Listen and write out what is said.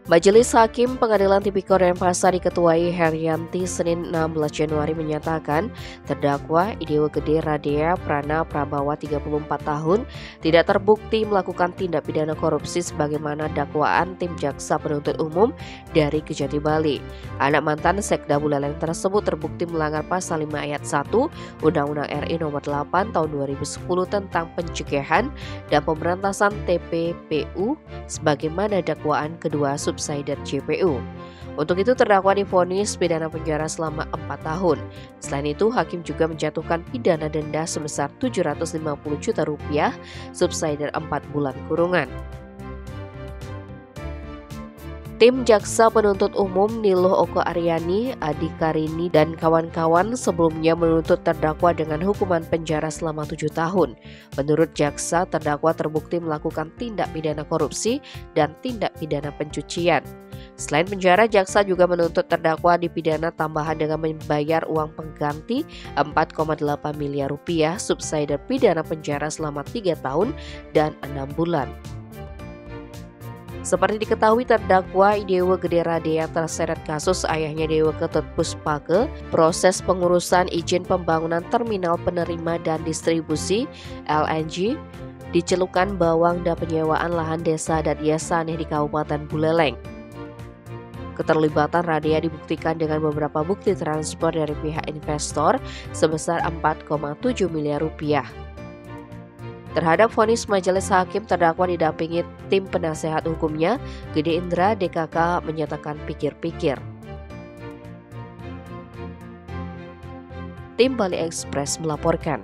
Majelis Hakim Pengadilan Tipikor Denpasar diketuai Herianti Senin 16 Januari menyatakan terdakwa Idewa Gede Radea Prana Prabawa 34 tahun tidak terbukti melakukan tindak pidana korupsi sebagaimana dakwaan tim jaksa penuntut umum dari Kejati Bali. Anak mantan Sekda Buleleng tersebut terbukti melanggar pasal 5 ayat 1 Undang-Undang RI nomor 8 tahun 2010 tentang pencegahan dan pemberantasan TPPU sebagaimana dakwaan kedua subsidiar JPU. Untuk itu terdakwa divonis pidana penjara selama 4 tahun. Selain itu, hakim juga menjatuhkan pidana denda sebesar 750 juta rupiah, subsidiar 4 bulan kurungan. Tim Jaksa Penuntut Umum Niluh Oko Aryani, Adi Karini, dan kawan-kawan sebelumnya menuntut terdakwa dengan hukuman penjara selama 7 tahun. Menurut jaksa, terdakwa terbukti melakukan tindak pidana korupsi dan tindak pidana pencucian. Selain penjara, jaksa juga menuntut terdakwa dipidana tambahan dengan membayar uang pengganti 4,8 miliar rupiah, subsidiar pidana penjara selama 3 tahun dan 6 bulan. Seperti diketahui, terdakwa Idewa Gede Radea terseret kasus ayahnya Dewa Ketut Puspake, proses pengurusan izin pembangunan terminal penerima dan distribusi LNG di Celukan Bawang dan penyewaan lahan desa dan Yasaneh di Kabupaten Buleleng. Keterlibatan Radea dibuktikan dengan beberapa bukti transfer dari pihak investor sebesar 4,7 miliar rupiah. Terhadap vonis majelis hakim, terdakwa didampingi tim penasehat hukumnya, Gede Indra DKK menyatakan pikir-pikir. Tim Bali Express melaporkan.